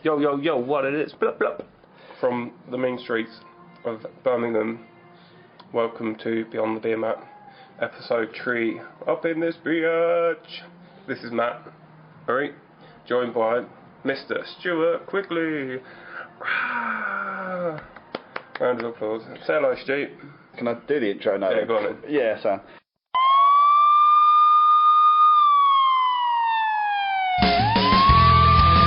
Yo, yo, yo, what it is? Blup, blup. From the main streets of Birmingham, welcome to Beyond The Beermat, episode 3, up in this bitch. This is Matt, alright, joined by Mr. Stuart Quigley. Round of applause. Say hello, Stu. Can I do the intro now? Yeah, go on then. Yeah, so.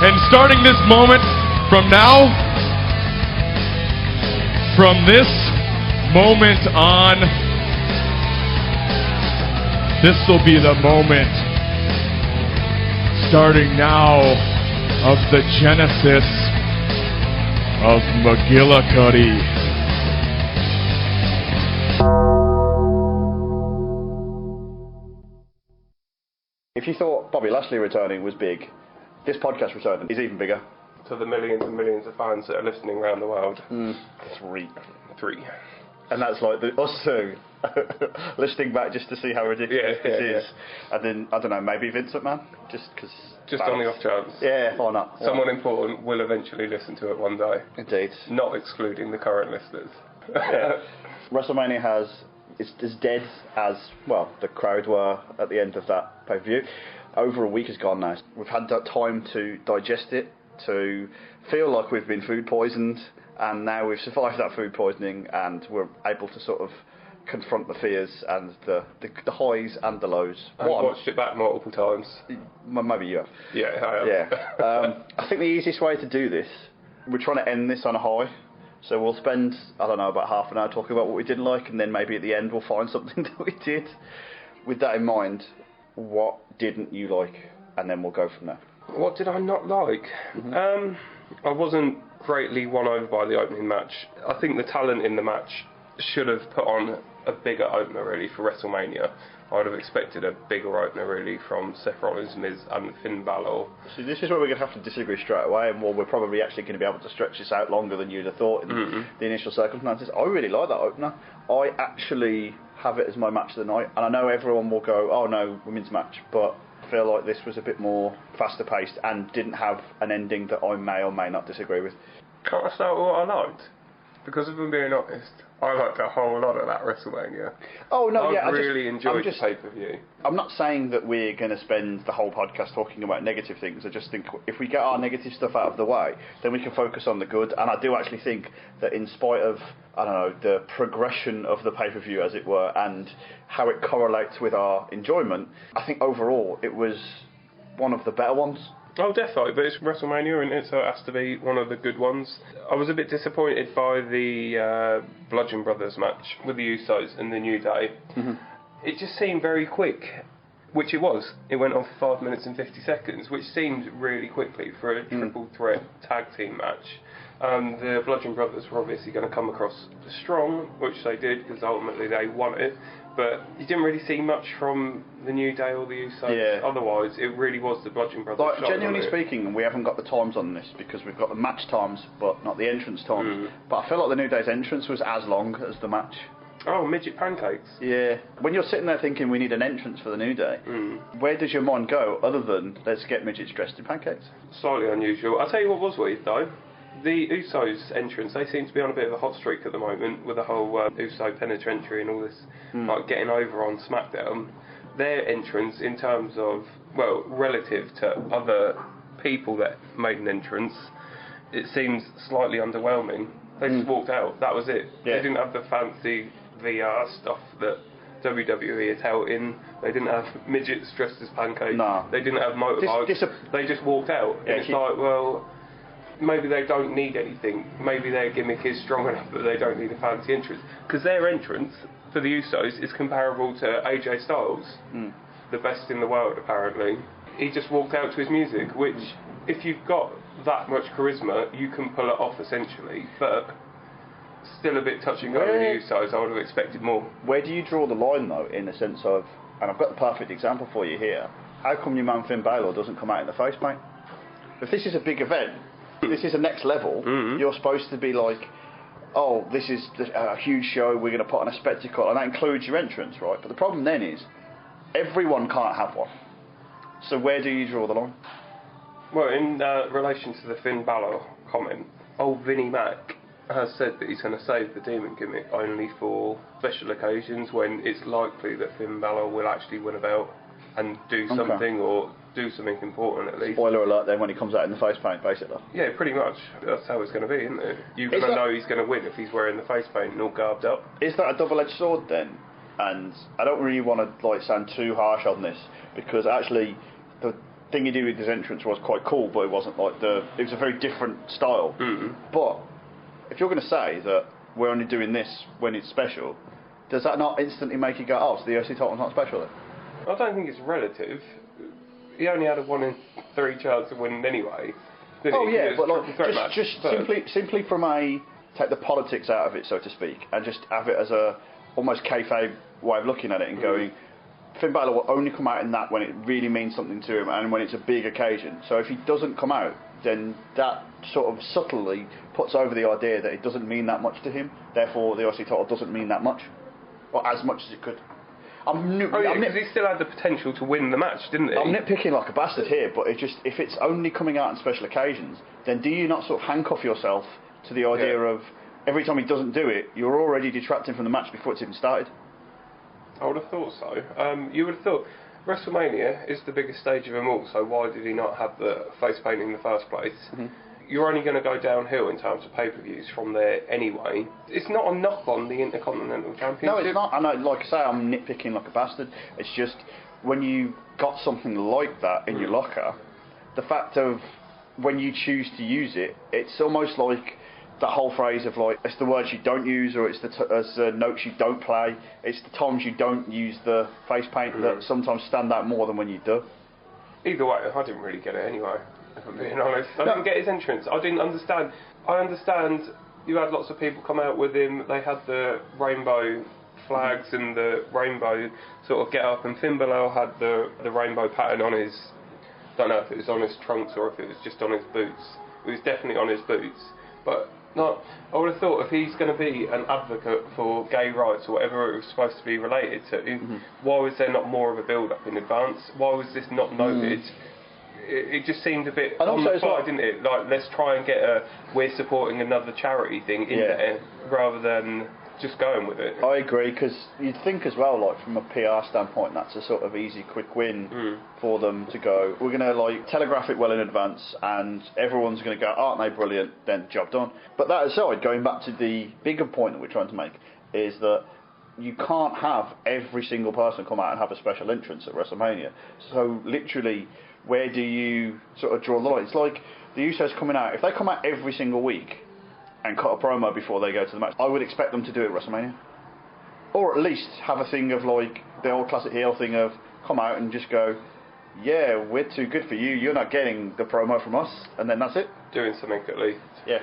And starting this moment from now, from this moment on, this will be the moment, starting now, of the genesis of McGillicuddy. If you thought Bobby Lashley returning was big, this podcast returning is even bigger. To the millions and millions of fans that are listening around the world. Three. And that's like us two listening back just to see how ridiculous this is. And then, I don't know, maybe Vince McMahon? Just on the off chance. Yeah, why not? Someone important will eventually listen to it one day. Indeed. Not excluding the current listeners. WrestleMania is as dead as, well, the crowd were at the end of that pay-per-view. Over a week has gone now. We've had that time to digest it, to feel like we've been food poisoned, and now we've survived that food poisoning and we're able to sort of confront the fears and the highs and the lows. I've watched it back multiple times. Maybe you have. Yeah, I have. Yeah. I think the easiest way to do this, we're trying to end this on a high. So we'll spend, I don't know, about half an hour talking about what we didn't like, and then maybe at the end we'll find something that we did. With that in mind, what didn't you like? And then we'll go from there. What did I not like? I wasn't greatly won over by the opening match. I think the talent in the match should have put on a bigger opener really for WrestleMania. I would have expected a bigger opener really from Seth Rollins, Miz and Finn Balor. So this is where we're going to have to disagree straight away, and we're probably actually going to be able to stretch this out longer than you'd have thought in the initial circumstances. I really like that opener. I actually have it as my match of the night, and I know everyone will go, oh no, women's match, but I feel like this was a bit more faster paced and didn't have an ending that I may or may not disagree with. Can't I start with what I liked? Because if I'm being honest, I liked a whole lot of that WrestleMania. Oh no, I really enjoyed the pay-per-view. I'm not saying that we're going to spend the whole podcast talking about negative things. I just think if we get our negative stuff out of the way, then we can focus on the good. And I do actually think that in spite of, I don't know, the progression of the pay-per-view, as it were, and how it correlates with our enjoyment, I think overall it was one of the better ones. Oh, definitely, but it's WrestleMania, isn't it? So it has to be one of the good ones. I was a bit disappointed by the Bludgeon Brothers match with the Usos and the New Day. It just seemed very quick, which it was. It went on for 5 minutes and 50 seconds, which seemed really quickly for a triple threat tag team match. The Bludgeon Brothers were obviously going to come across strong, which they did, because ultimately they won it. But you didn't really see much from the New Day or the Usos. Yeah. Otherwise, it really was the Bludgeon Brothers. Like, genuinely speaking, we haven't got the times on this because we've got the match times, but not the entrance times. But I feel like the New Day's entrance was as long as the match. Oh, midget pancakes. Yeah. When you're sitting there thinking we need an entrance for the New Day, where does your mind go other than let's get midgets dressed in pancakes? Slightly unusual. I'll tell you what was weird though. The Usos entrance, they seem to be on a bit of a hot streak at the moment with the whole Uso penitentiary and all this, like getting over on SmackDown. Their entrance, in terms of, well, relative to other people that made an entrance, it seems slightly underwhelming. They just walked out, that was it. Yeah. They didn't have the fancy VR stuff that WWE is touting. They didn't have midgets dressed as pancakes. No. They didn't have motorbikes. They just walked out. Yeah, and it's like, well, maybe they don't need anything. Maybe their gimmick is strong enough that they don't need a fancy entrance. Because their entrance for the Usos is comparable to AJ Styles, the best in the world apparently. He just walked out to his music, which, if you've got that much charisma, you can pull it off essentially. But still a bit touch and go with the Usos. I would have expected more. Where do you draw the line though, in the sense of, and I've got the perfect example for you here, how come your man Finn Balor doesn't come out in the face paint? If this is a big event, this is a next level, you're supposed to be like, oh, this is a huge show, we're going to put on a spectacle, and that includes your entrance, right? But the problem then is, everyone can't have one. So where do you draw the line? Well, in relation to the Finn Balor comment, old Vinnie Mac has said that he's going to save the demon gimmick only for special occasions when it's likely that Finn Balor will actually win a belt and do something, or do something important at least. Spoiler alert then, when he comes out in the face paint, basically. Yeah, pretty much. That's how it's going to be, isn't it? You're going to know he's going to win if he's wearing the face paint and all garbed up. Is that a double-edged sword then? And I don't really want to sound too harsh on this, because actually the thing he did with his entrance was quite cool, but it wasn't it was a very different style. Mm-hmm. But if you're going to say that we're only doing this when it's special, does that not instantly make you go, oh, so the OC title's not special then? I don't think it's relative. He only had a 1 in 3 chance of winning anyway. Oh yeah, but simply from take the politics out of it, so to speak, and just have it as a almost kayfabe way of looking at it and going, Finn Balor will only come out in that when it really means something to him and when it's a big occasion. So if he doesn't come out, then that sort of subtly puts over the idea that it doesn't mean that much to him. Therefore, the OC title doesn't mean that much, or as much as it could. Because he still had the potential to win the match, didn't he? I'm nitpicking like a bastard here, but if it's only coming out on special occasions, then do you not sort of handcuff yourself to the idea of every time he doesn't do it, you're already detracting from the match before it's even started? I would have thought so. You would have thought WrestleMania is the biggest stage of them all, so why did he not have the face paint in the first place? Mm-hmm. You're only going to go downhill in terms of pay-per-views from there anyway. It's not a knock on the Intercontinental Championship. No, it's not. I know, like I say, I'm nitpicking like a bastard. It's just when you got something like that in your locker, the fact of when you choose to use it, it's almost like that whole phrase of like, it's the words you don't use, or it's the notes you don't play, it's the times you don't use the face paint that sometimes stand out more than when you do. Either way, I didn't really get it anyway, if I'm being honest. I didn't get his entrance. I didn't understand. I understand you had lots of people come out with him, they had the rainbow flags and the rainbow sort of get up, and Finn Balor had the rainbow pattern on his, don't know if it was on his trunks or if it was just on his boots. It was definitely on his boots. But I would have thought if he's going to be an advocate for gay rights or whatever it was supposed to be related to, why was there not more of a build-up in advance? Why was this not noted? It just seemed a bit on the fly, didn't it? Like, let's try and get we're supporting another charity thing in there, rather than just going with it. I agree, because you'd think as well, like from a PR standpoint, that's a sort of easy, quick win for them to go, we're going to like telegraph it well in advance and everyone's going to go, aren't they brilliant, then job done. But that aside, going back to the bigger point that we're trying to make, is that you can't have every single person come out and have a special entrance at WrestleMania. So literally, where do you sort of draw the line? It's like the Usos coming out, if they come out every single week and cut a promo before they go to the match, I would expect them to do it at WrestleMania. Or at least have a thing of like the old classic heel thing of come out and just go, yeah, we're too good for you, you're not getting the promo from us, and then that's it. Doing something at least. Yeah.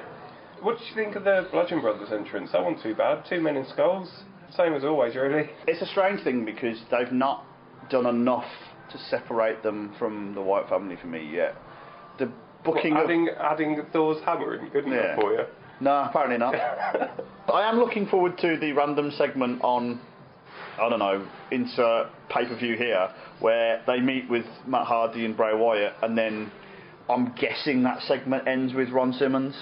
What did you think of the Bludgeon Brothers entrance? That wasn't too bad. 2 men in skulls. Same as always, really. It's a strange thing because they've not done enough to separate them from the Wyatt family for me yet. The booking adding Thor's hammer isn't good enough for you. No, apparently not. I am looking forward to the random segment on, I don't know, insert pay-per-view here, where they meet with Matt Hardy and Bray Wyatt, and then I'm guessing that segment ends with Ron Simmons.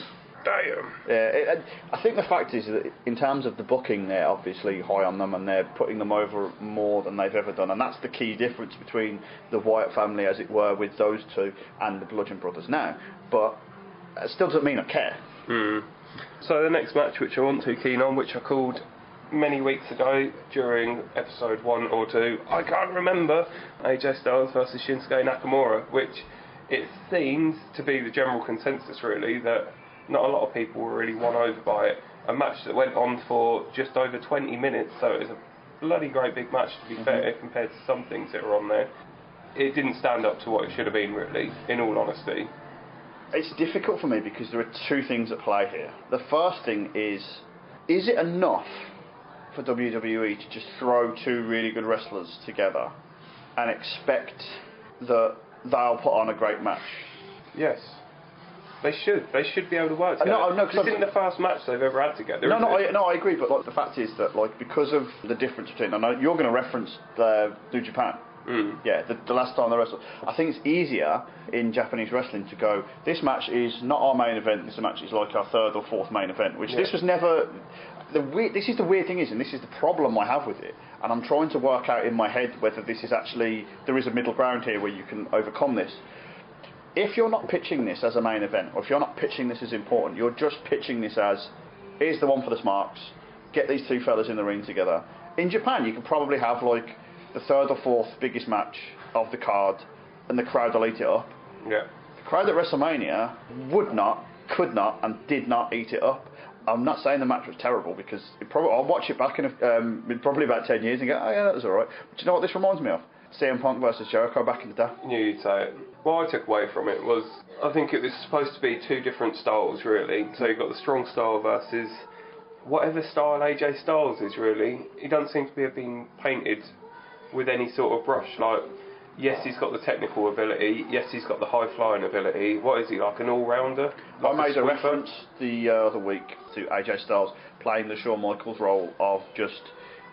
Damn. Yeah, I think the fact is that in terms of the booking, they're obviously high on them and they're putting them over more than they've ever done, and that's the key difference between the Wyatt family, as it were, with those two and the Bludgeon Brothers now. But it still doesn't mean I care. So the next match, which I wasn't too keen on, which I called many weeks ago during episode 1 or 2, I can't remember, AJ Styles versus Shinsuke Nakamura, which it seems to be the general consensus really that not a lot of people were really won over by it. A match that went on for just over 20 minutes, so it was a bloody great big match to be fair compared to some things that were on there. It didn't stand up to what it should have been really, in all honesty. It's difficult for me because there are two things at play here. The first thing is it enough for WWE to just throw two really good wrestlers together and expect that they'll put on a great match? Yes. They should be able to work together. No, this isn't the first match they've ever had together. I agree, but like, the fact is that like because of the difference between, I know you're going to reference the New Japan, Yeah, the last time they wrestled. I think it's easier in Japanese wrestling to go, this match is not our main event, this match is like our third or fourth main event, which this was never... This is the weird thing and this is the problem I have with it, and I'm trying to work out in my head whether this is actually... There is a middle ground here where you can overcome this. If you're not pitching this as a main event, or if you're not pitching this as important, you're just pitching this as, here's the one for the smarks, get these two fellas in the ring together. In Japan, you could probably have like the third or fourth biggest match of the card, and the crowd will eat it up. Yeah. The crowd at WrestleMania would not, could not, and did not eat it up. I'm not saying the match was terrible, because I'll watch it back in probably about 10 years and go, oh yeah, that was alright. But do you know what this reminds me of? CM Punk versus Jericho back in the day. I knew you'd say it. What I took away from it was, I think it was supposed to be two different styles, really. So you've got the strong style versus whatever style AJ Styles is, really. He doesn't seem to be being painted with any sort of brush. Like, yes, he's got the technical ability. Yes, he's got the high-flying ability. What is he, like an all-rounder? Like I made a reference the other week to AJ Styles playing the Shawn Michaels role of just,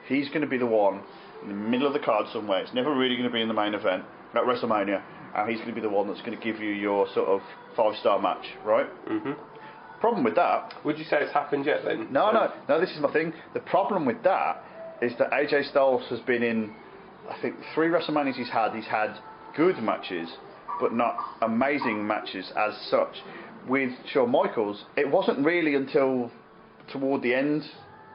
he's going to be the one in the middle of the card somewhere. It's never really going to be in the main event at WrestleMania, and he's going to be the one that's going to give you your sort of 5-star match, right? Mm-hmm. Problem with that... Would you say it's happened yet, then? No, this is my thing. The problem with that is that AJ Styles has been in, I think, 3 WrestleManias he's had good matches, but not amazing matches as such. With Shawn Michaels, it wasn't really until toward the end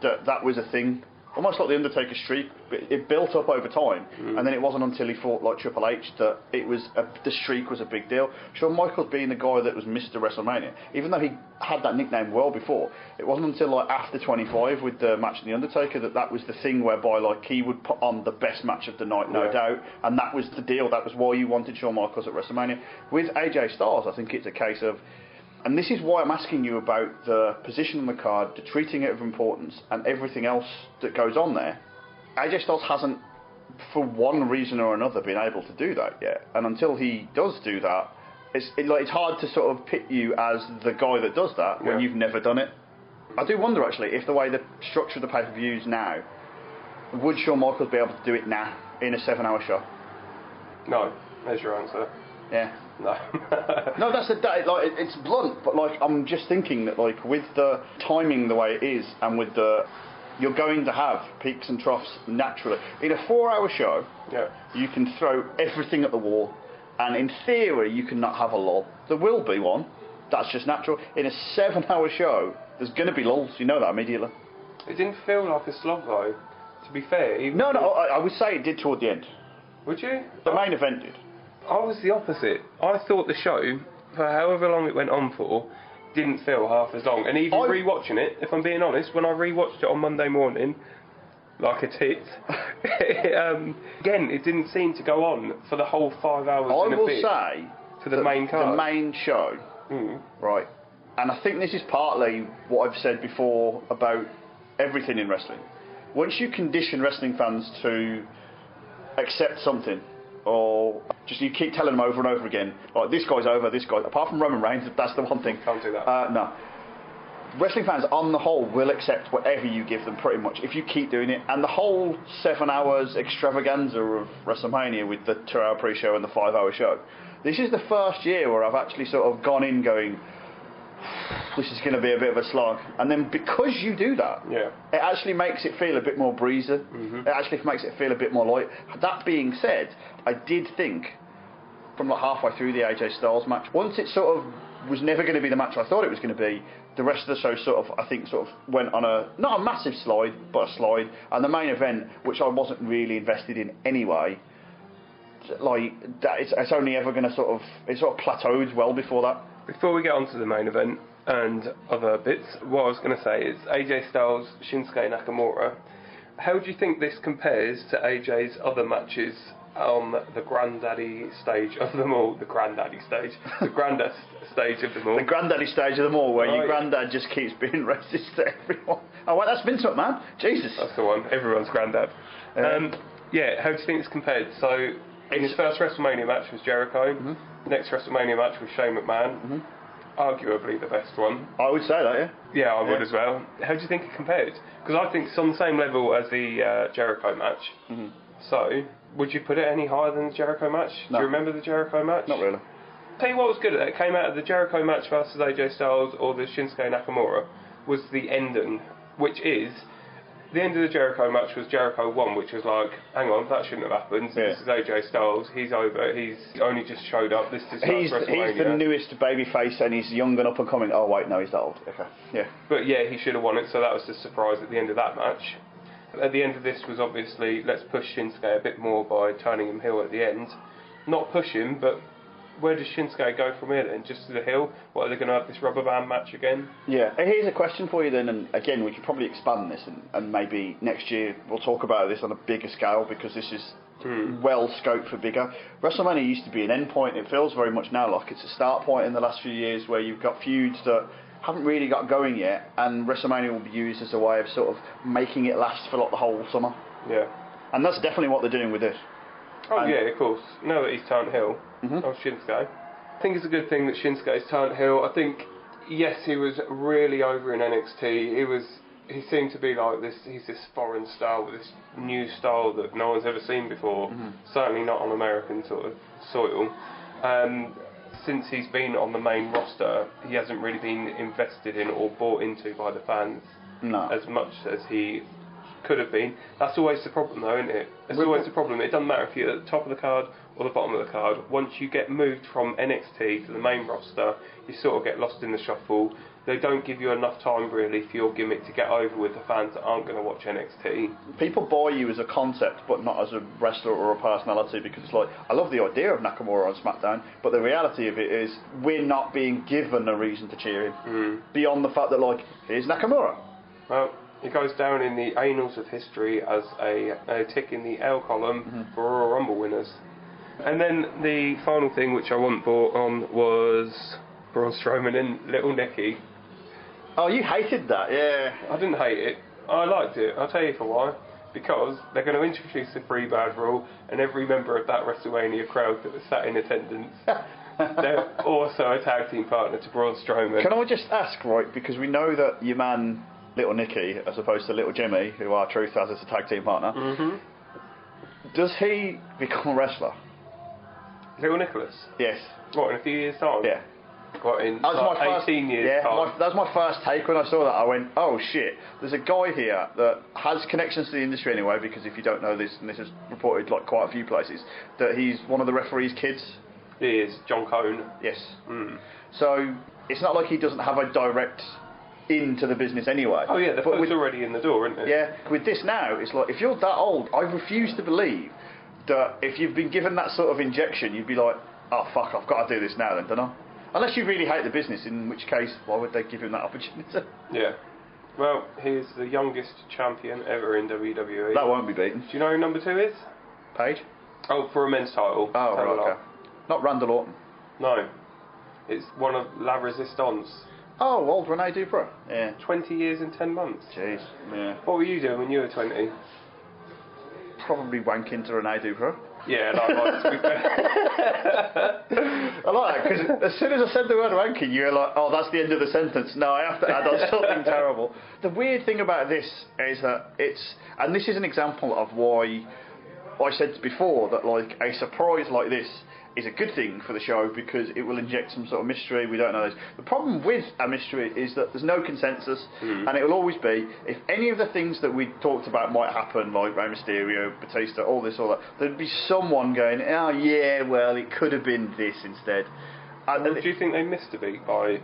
that was a thing. Almost like the Undertaker streak, it built up over time, and then it wasn't until he fought like Triple H that it was the streak was a big deal. Shawn Michaels being the guy that was Mr. WrestleMania, even though he had that nickname well before, it wasn't until like after 25 with the match of the Undertaker that was the thing whereby like he would put on the best match of the night, no doubt, and that was the deal. That was why you wanted Shawn Michaels at WrestleMania. With AJ Styles, I think it's a case of, and this is why I'm asking you about the position on the card, the treating it of importance, and everything else that goes on there. AJ Styles hasn't, for one reason or another, been able to do that yet. And until he does do that, it's hard to sort of pit you as the guy that does that when you've never done it. I do wonder, actually, if the way the structure of the pay-per-view is now, would Shawn Michaels be able to do it now in a 7-hour show? No. There's your answer. Yeah. No. No, it's blunt, but like I'm just thinking that like with the timing the way it is, and with you're going to have peaks and troughs naturally. In a 4-hour show, you can throw everything at the wall, and in theory you cannot have a lull. There will be one. That's just natural. In a 7-hour show, there's going to be lulls. You know that immediately. It didn't feel like a slog though. To be fair. No, I would say it did toward the end. Would you? The main event did. I was the opposite. I thought the show, for however long it went on for, didn't feel half as long. And even rewatching it, if I'm being honest, when I rewatched it on Monday morning, like a tit, again, it didn't seem to go on for the whole 5 hours and a bit. I will say, for the main card. The main show, right, and I think this is partly what I've said before about everything in wrestling. Once you condition wrestling fans to accept something, or just you keep telling them over and over again, like this guy's over, this guy, apart from Roman Reigns, that's the one thing. Can't do that. No. Wrestling fans, on the whole, will accept whatever you give them, pretty much, if you keep doing it. And the whole 7 hours extravaganza of WrestleMania with the 2-hour pre-show and the 5-hour show, this is the first year where I've actually sort of gone in going, this is going to be a bit of a slog. And then because you do that, it actually makes it feel a bit more breezy. It actually makes it feel a bit more light. That being said, I did think, from like halfway through the AJ Styles match, once it sort of was never going to be the match I thought it was going to be, the rest of the show sort of, I think, sort of went on not a massive slide, but a slide. And the main event, which I wasn't really invested in anyway, like, that it's only ever going to it sort of plateaued well before that. Before we get on to the main event and other bits, what I was going to say is AJ Styles, Shinsuke Nakamura. How do you think this compares to AJ's other matches on the granddaddy stage of them all? The granddaddy stage. The granddad stage of them all. The granddaddy stage of them all, where your granddad just keeps being racist to everyone. Oh, wait, that's Vince McMahon. Jesus. That's the one. Everyone's granddad. How do you think this compared? So, in his first WrestleMania match was Jericho. Next WrestleMania match was Shane McMahon. Arguably the best one. I would say that, yeah. Yeah, I would as well. How do you think it compared? Because I think it's on the same level as the Jericho match. So, Would you put it any higher than the Jericho match? No. Do you remember the Jericho match? Not really. Tell you what was good at it, came out of the Jericho match versus AJ Styles or the Shinsuke Nakamura, was the ending, which is, the end of the Jericho match was Jericho won, which was like, hang on, that shouldn't have happened. Yeah. This is AJ Styles, he's over, he's only just showed up, this is He's WrestleMania. the newest babyface and he's young and up and coming. Oh wait, no, he's that old. Okay, yeah. But yeah, he should have won it, so that was the surprise at the end of that match. At the end of this was obviously, let's push Shinsuke a bit more by turning him heel at the end. Not push him, but where does Shinsuke go from here then? Just to the hill? What, are they going to have this rubber band match again? Yeah, here's a question for you then, and again, we could probably expand this, and maybe next year we'll talk about this on a bigger scale, because this is well scoped for bigger. WrestleMania used to be an end point. It feels very much now like it's a start point in the last few years, where you've got feuds that haven't really got going yet, and WrestleMania will be used as a way of sort of making it last for like the whole summer. Yeah. And that's definitely what they're doing with this. Oh yeah, of course. Now that he's turned heel, Shinsuke. I think it's a good thing that Shinsuke's turned heel. I think, yes, he was really over in NXT. He seemed to be like this. He's this foreign style with this new style that no one's ever seen before. Certainly not on American sort of soil. Since he's been on the main roster, he hasn't really been invested in or bought into by the fans as much as he could have been. That's always the problem though, isn't it? It's always the problem. It doesn't matter if you're at the top of the card or the bottom of the card. Once you get moved from NXT to the main roster, you sort of get lost in the shuffle. They don't give you enough time really for your gimmick to get over with the fans that aren't going to watch NXT. People buy you as a concept but not as a wrestler or a personality, because it's like, I love the idea of Nakamura on SmackDown, but the reality of it is we're not being given a reason to cheer him beyond the fact that, like, here's Nakamura. Well, it goes down in the annals of history as a tick in the L column for Royal Rumble winners. And then the final thing which I wasn't bought on was Braun Strowman and Little Nicky. Oh, you hated that, yeah. I didn't hate it. I liked it. I'll tell you for why. Because they're going to introduce the free bad rule, and every member of that WrestleMania crowd that was sat in attendance, they're also a tag team partner to Braun Strowman. Can I just ask, right, because we know that your man Little Nicky, as opposed to Little Jimmy, who our truth has as a tag team partner, does he become a wrestler? Little Nicholas? Yes. What, in a few years' time? Yeah. What, in That was my 18 years' time? that was my first take when I saw that. I went, oh shit, there's a guy here that has connections to the industry anyway, because if you don't know this, and this is reported like quite a few places, that he's one of the referee's kids. He is, John Cone. Yes. So it's not like he doesn't have a direct into the business anyway. Oh yeah, the foot's already in the door, isn't it? Yeah, with this now, it's like, if you're that old, I refuse to believe that if you've been given that sort of injection, you'd be like, oh fuck, I've got to do this now then, don't I? Unless you really hate the business, in which case, why would they give him that opportunity? Yeah. Well, he's the youngest champion ever in WWE. That won't be beaten. Do you know who number 2 is? Paige? Oh, for a men's title. Oh, right, okay. Not Randall Orton. No. It's one of La Resistance. Oh, old Rene Dupré. Yeah. 20 years and 10 months. Jeez. Yeah. What were you doing when you were 20? Probably wanking to Rene Dupré. Yeah, likewise, to be fair. I like that, because as soon as I said the word wanking, you were like, oh, that's the end of the sentence. No, I have to add on something terrible. The weird thing about this is that and this is an example of why I said before that, like, a surprise like this is a good thing for the show, because it will inject some sort of mystery. We don't know this. The problem with a mystery is that there's no consensus, and it will always be, if any of the things that we talked about might happen, like Rey Mysterio, Batista, all this, all that, there'd be someone going, oh yeah, well, it could have been this instead. Well, do you think they missed a beat by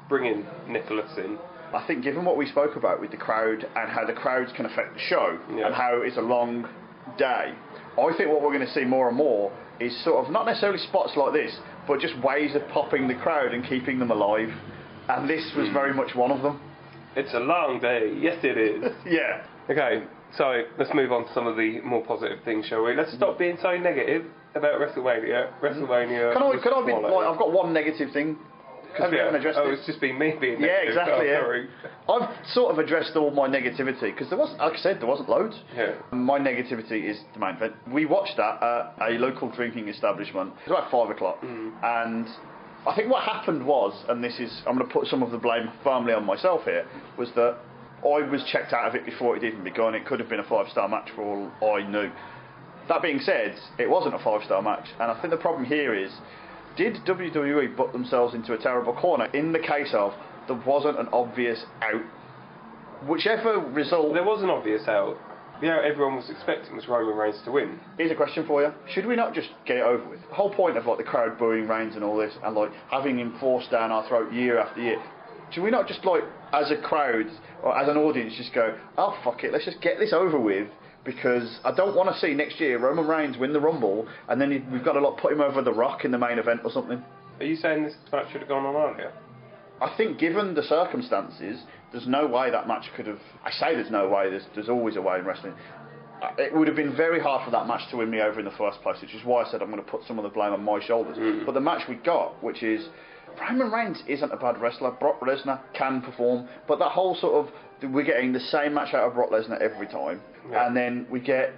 bringing Nicholas in? I think, given what we spoke about with the crowd and how the crowds can affect the show, and how it's a long day, I think what we're going to see more and more is sort of, not necessarily spots like this, but just ways of popping the crowd and keeping them alive. And this was very much one of them. It's a long day. Yes, it is. Yeah. Okay, so let's move on to some of the more positive things, shall we? Let's stop being so negative about WrestleMania. WrestleMania. Can I be, like, I've got one negative thing. Have you? Oh, it's just been me being negative. Yeah, exactly. Oh, yeah. sorry. I've sort of addressed all my negativity, because there was, like I said, there wasn't loads. Yeah. My negativity is the main event. We watched that at a local drinking establishment. It was about 5 o'clock, and I think what happened was, and this is, I'm going to put some of the blame firmly on myself here, was that I was checked out of it before it had even begun. It could have been a 5-star match for all I knew. That being said, it wasn't a 5-star match, and I think the problem here is, did WWE put themselves into a terrible corner in the case of there wasn't an obvious out? Whichever result... There was an obvious out. The out everyone was expecting was Roman Reigns to win. Here's a question for you. Should we not just get it over with? The whole point of like the crowd booing Reigns and all this, and like having him forced down our throat year after year, should we not just like, as a crowd, or as an audience, just go, oh fuck it, let's just get this over with, because I don't want to see next year Roman Reigns win the Rumble, and then we've got to like put him over The Rock in the main event or something. Are you saying this match should have gone on earlier? I think given the circumstances, there's no way that match could have... I say there's no way, there's always a way in wrestling. It would have been very hard for that match to win me over in the first place, which is why I said I'm going to put some of the blame on my shoulders. But the match we got, which is... Roman Reigns isn't a bad wrestler. Brock Lesnar can perform, but that whole sort of... We're getting the same match out of Brock Lesnar every time, and then we get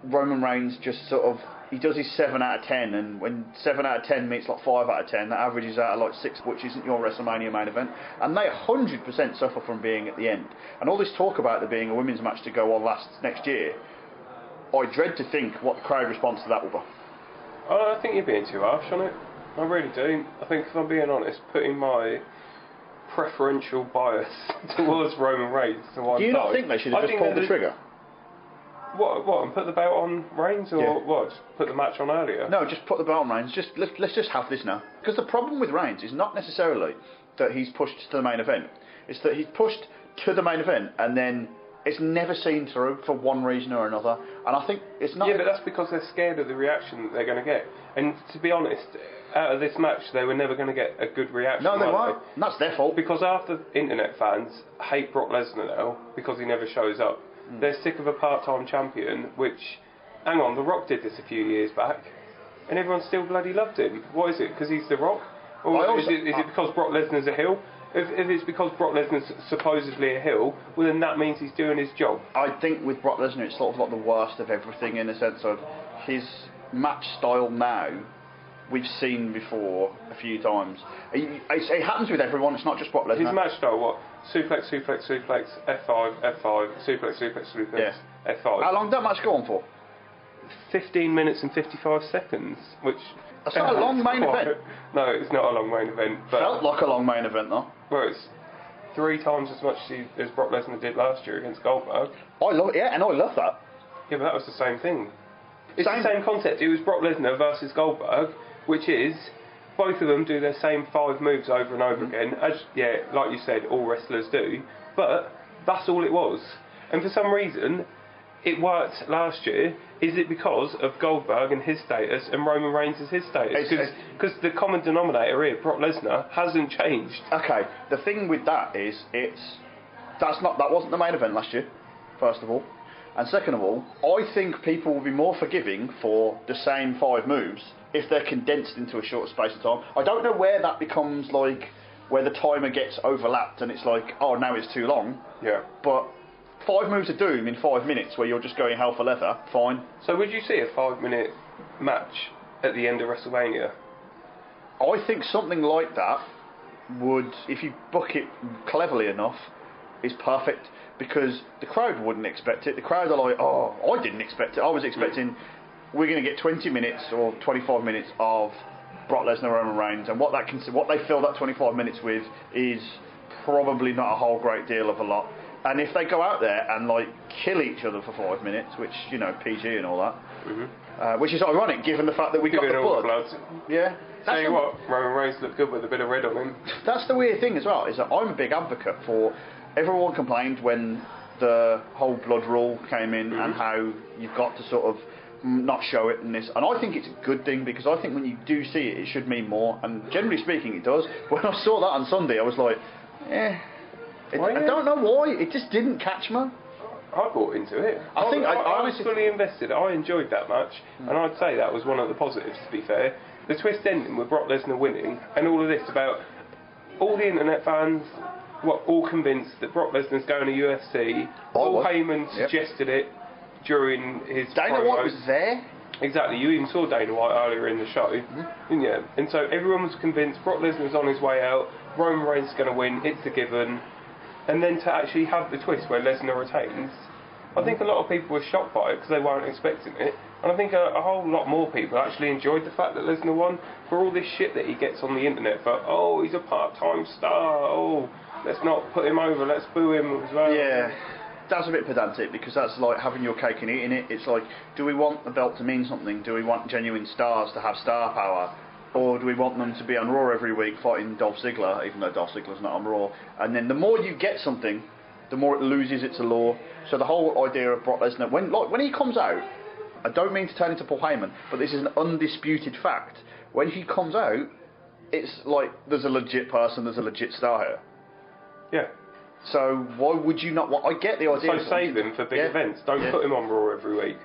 Roman Reigns just sort of... He does his 7 out of 10, and when 7 out of 10 meets like 5 out of 10, that averages out of like 6, which isn't your WrestleMania main event. And they 100% suffer from being at the end. And all this talk about there being a women's match to go on next year, I dread to think what the crowd response to that will be. I think you're being too harsh on it. I really do. I think, if I'm being honest, putting my preferential bias towards Roman Reigns to one side... Do you not think they should have just pulled the trigger? What, and put the belt on Reigns, or what? Just put the match on earlier? No, just put the belt on Reigns. Let's just have this now. Because the problem with Reigns is not necessarily that he's pushed to the main event. It's that he's pushed to the main event and then it's never seen through for one reason or another. And I think it's not... Yeah, but that's because they're scared of the reaction that they're going to get. And to be honest, out of this match, they were never going to get a good reaction. No, they weren't. And that's their fault. Because after internet fans hate Brock Lesnar now because he never shows up. They're sick of a part-time champion, which, hang on, The Rock did this a few years back, and everyone still bloody loved him. What is it, because he's The Rock? Or is it because Brock Lesnar's a heel? If it's because Brock Lesnar's supposedly a heel, well then that means he's doing his job. I think with Brock Lesnar it's sort of like the worst of everything in the sense of his match style now, we've seen before a few times. It happens with everyone, it's not just Brock Lesnar. His match style, what? Suplex, suplex, suplex, F5, F5, suplex, suplex, suplex, F5. How long did that match go on for? 15 minutes and 55 seconds, which... That's not a long main event. No, it's not a long main event. But felt like a long main event though. Well, it's 3 times as much as Brock Lesnar did last year against Goldberg. I love that. Yeah, but that was the same thing. It's the same concept. It was Brock Lesnar versus Goldberg, which is... Both of them do their same 5 moves over and over again, as, like you said, all wrestlers do, but that's all it was. And for some reason, it worked last year. Is it because of Goldberg and his status and Roman Reigns as his status? Because the common denominator here, Brock Lesnar, hasn't changed. Okay, the thing with that is, that wasn't the main event last year, first of all. And second of all, I think people will be more forgiving for the same 5 moves if they're condensed into a short space of time. I don't know where that becomes like, where the timer gets overlapped and it's like, oh, now it's too long. Yeah. But 5 moves of doom in 5 minutes where you're just going hell for leather, fine. So would you see a 5-minute match at the end of WrestleMania? I think something like that would, if you book it cleverly enough, is perfect. Because the crowd wouldn't expect it. The crowd are like, oh, I didn't expect it. I was expecting we're going to get 20 minutes or 25 minutes of Brock Lesnar, Roman Reigns, and what they fill that 25 minutes with is probably not a whole great deal of a lot. And if they go out there and like kill each other for 5 minutes, which, you know, PG and all that, which is ironic given the fact that we got the blood. Yeah. Tell you what, Roman Reigns looked good with a bit of red on him. That's the weird thing as well, is that I'm a big advocate for... Everyone complained when the whole blood rule came in and how you've got to sort of not show it and this. And I think it's a good thing because I think when you do see it, it should mean more. And generally speaking, it does. When I saw that on Sunday, I was like, I don't know why. It just didn't catch me. I bought into it. I was fully invested. I enjoyed that match. And I'd say that was one of the positives, to be fair. The twist ending with Brock Lesnar winning and all of this about all the internet fans... all convinced that Brock Lesnar's going to UFC. Paul Heyman suggested it during his Dana promos. White was there. Exactly, you even saw Dana White earlier in the show, didn't you? And so everyone was convinced Brock Lesnar's on his way out, Roman Reigns is going to win, it's a given. And then to actually have the twist where Lesnar retains, I think a lot of people were shocked by it because they weren't expecting it. And I think a whole lot more people actually enjoyed the fact that Lesnar won for all this shit that he gets on the internet for, oh, he's a part-time star, oh, let's not put him over, let's boo him as well. Yeah. That's a bit pedantic because that's like having your cake and eating it. It's like, do we want the belt to mean something? Do we want genuine stars to have star power? Or do we want them to be on Raw every week fighting Dolph Ziggler, even though Dolph Ziggler's not on Raw? And then the more you get something, the more it loses its allure. So the whole idea of Brock Lesnar, when he comes out, I don't mean to turn into Paul Heyman, but this is an undisputed fact. When he comes out, it's like there's a legit person, there's a legit star here. Yeah. So why would you not want... I get the idea... So save him for big events. Don't put him on Raw every week,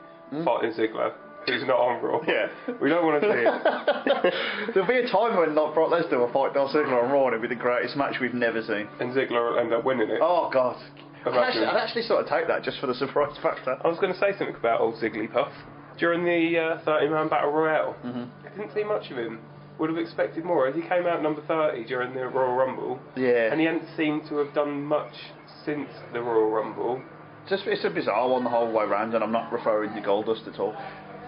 fighting Ziggler, who's not on Raw. Yeah. We don't want to see it. There'll be a time when like, Brock Lesnar will fight Dolph Ziggler on Raw and it'll be the greatest match we've never seen. And Ziggler will end up winning it. Oh, God. I'd actually sort of take that just for the surprise factor. I was going to say something about old Zigglypuff. During the 30-man Battle Royale, I didn't see much of him. Would have expected more. As he came out number 30 during the Royal Rumble, and he hadn't seemed to have done much since the Royal Rumble. It's a bizarre one the whole way round, and I'm not referring to Goldust at all.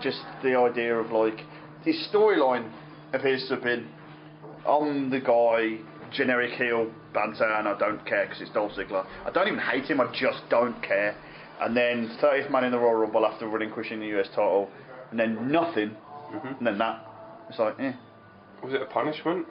Just the idea of like his storyline appears to have been on the guy, generic heel banter, and I don't care because it's Dolph Ziggler. I don't even hate him, I just don't care. And then 30th man in the Royal Rumble after relinquishing the US title, and then nothing, and then that. It's like, Was it a punishment?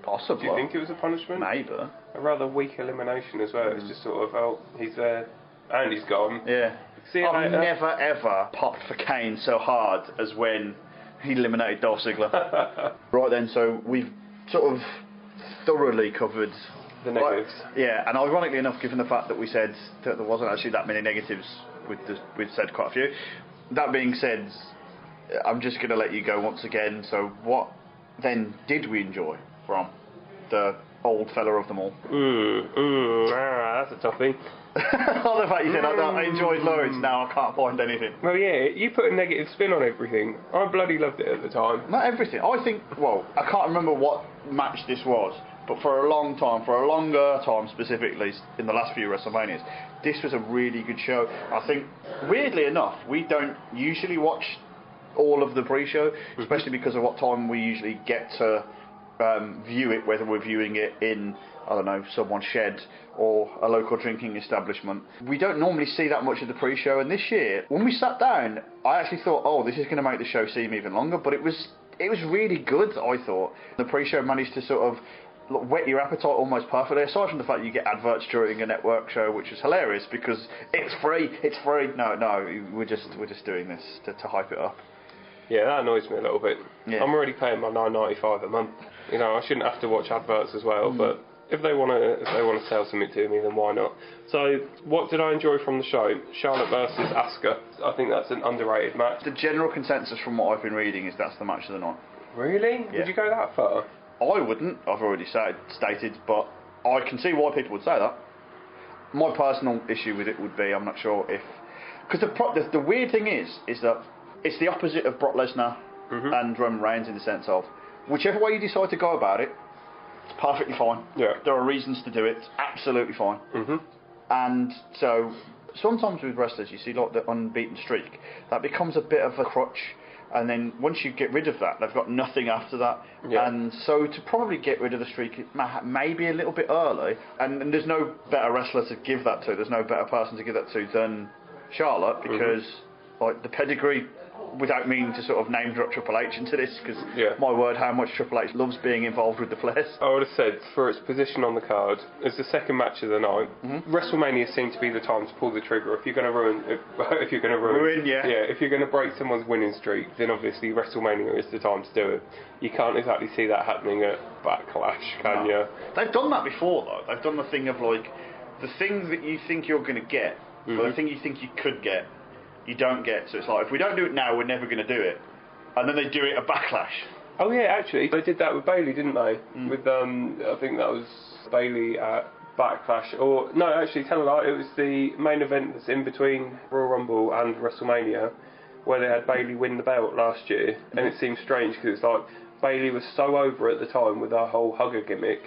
Possibly. Do you think it was a punishment? Maybe. A rather weak elimination as well. It's just sort of, oh, he's there and he's gone. Yeah. See you I've later. never ever popped for Kane so hard as when he eliminated Dolph Ziggler. Right then, so we've sort of thoroughly covered the negatives. Yeah, and ironically enough, given the fact that we said that there wasn't actually that many negatives, we'd said quite a few. That being said, I'm just going to let you go once again. So what then did we enjoy from the old fella of them all? That's a toughie. Oh, the fact you said I enjoyed loads, now I can't find anything. Well, yeah, you put a negative spin on everything. I bloody loved it at the time. Not everything. I think, well, I can't remember what match this was, but for a long time, for a longer time specifically, in the last few WrestleManias, this was a really good show. I think, weirdly enough, we don't usually watch all of the pre-show, especially because of what time we usually get to view it, whether we're viewing it in, I don't know, someone's shed or a local drinking establishment. We don't normally see that much of the pre-show, and this year, when we sat down, I actually thought, oh, this is going to make the show seem even longer, but it was really good, I thought. The pre-show managed to sort of whet your appetite almost perfectly, aside from the fact you get adverts during a network show, which is hilarious because it's free. No, we're just doing this to hype it up. Yeah, that annoys me a little bit. Yeah. I'm already paying my $9.95 a month. You know, I shouldn't have to watch adverts as well, but if they want to sell something to me, then why not? So, what did I enjoy from the show? Charlotte versus Asuka. I think that's an underrated match. The general consensus from what I've been reading is that's the match of the night. Really? Yeah. Would you go that far? I wouldn't. I've already stated, but I can see why people would say that. My personal issue with it would be, I'm not sure if... Because the weird thing is that it's the opposite of Brock Lesnar and Roman Reigns in the sense of, whichever way you decide to go about it, it's perfectly fine. Yeah. There are reasons to do it. It's absolutely fine. And so, sometimes with wrestlers, you see like the unbeaten streak. That becomes a bit of a crutch. And then once you get rid of that, they've got nothing after that. Yeah. And so to probably get rid of the streak, it may be a little bit early. And there's no better wrestler to give that to. There's no better person to give that to than Charlotte, because like the pedigree, without meaning to sort of name drop Triple H into this, because my word, how much Triple H loves being involved with the flesh. I would have said, for its position on the card, as the second match of the night, WrestleMania seemed to be the time to pull the trigger. If you're going to ruin, if you're going to break someone's winning streak, then obviously WrestleMania is the time to do it. You can't exactly see that happening at Backlash, can you? They've done that before, though. They've done the thing of like, the thing that you think you're going to get, or the thing you think you could get, you don't get. So it's like, if we don't do it now, we're never going to do it. And then they do it at Backlash. Oh yeah, actually, they did that with Bayley, didn't they? With I think that was Bayley at Backlash. Or no, actually, tell a lie, it was the main event that's in between Royal Rumble and WrestleMania, where they had Bayley win the belt last year. And it seems strange because it's like Bayley was so over at the time with her whole hugger gimmick,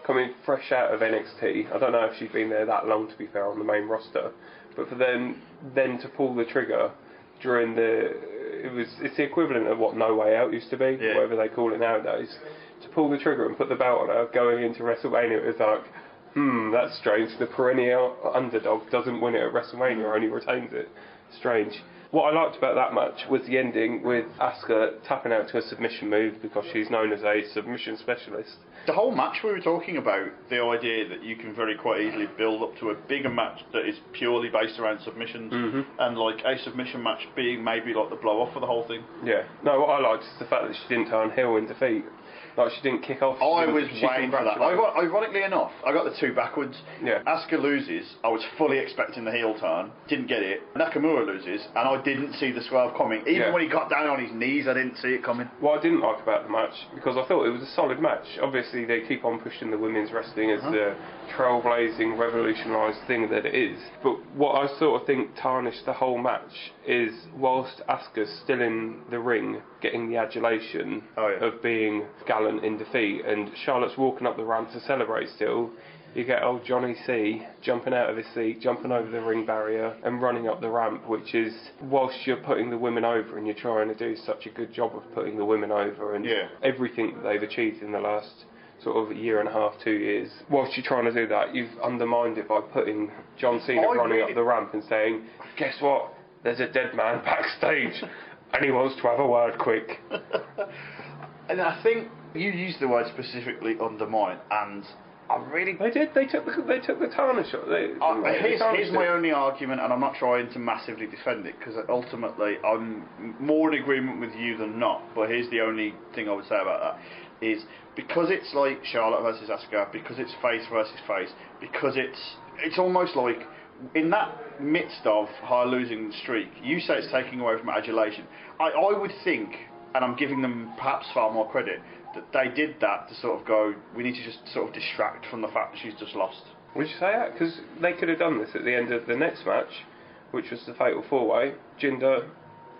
coming fresh out of NXT. I don't know if she's been there that long, to be fair, on the main roster. But for them then to pull the trigger during the it's the equivalent of what No Way Out used to be, whatever they call it nowadays. To pull the trigger and put the belt on her going into WrestleMania, it was like, that's strange. The perennial underdog doesn't win it at WrestleMania, only retains it. Strange. What I liked about that match was the ending with Asuka tapping out to a submission move because she's known as a submission specialist. The whole match we were talking about, the idea that you can very quite easily build up to a bigger match that is purely based around submissions, and like a submission match being maybe like the blow off for the whole thing. Yeah. No, what I liked is the fact that she didn't turn heel in defeat. Like, she didn't kick off. I was waiting for that. Ironically enough, I got the two backwards. Yeah. Asuka loses. I was fully expecting the heel turn. Didn't get it. Nakamura loses, and I didn't see the swerve coming. Even when he got down on his knees, I didn't see it coming. What I didn't like about the match, because I thought it was a solid match. Obviously, they keep on pushing the women's wrestling as the trailblazing, revolutionised thing that it is. But what I sort of think tarnished the whole match is, whilst Asuka's still in the ring, getting the adulation of being gallant in defeat, and Charlotte's walking up the ramp to celebrate still, you get old Johnny C jumping out of his seat, jumping over the ring barrier and running up the ramp, which is, whilst you're putting the women over and you're trying to do such a good job of putting the women over and everything that they've achieved in the last sort of year and a half, 2 years, whilst you're trying to do that, you've undermined it by putting John Cena running up the ramp and saying, guess what, there's a dead man backstage and he wants to have a word quick. And I think you used the word specifically undermine, and I really... They did. They took the tarnish. Here's my only argument, and I'm not trying to massively defend it, because ultimately I'm more in agreement with you than not, but here's the only thing I would say about that, is because it's like Charlotte versus Asuka, because it's face versus face, because it's almost like, in that midst of her losing streak, you say it's taking away from adulation. I would think, and I'm giving them perhaps far more credit, that they did that to sort of go, we need to just sort of distract from the fact that she's just lost. Would you say that? Because they could have done this at the end of the next match, which was the Fatal 4-Way. Jinder,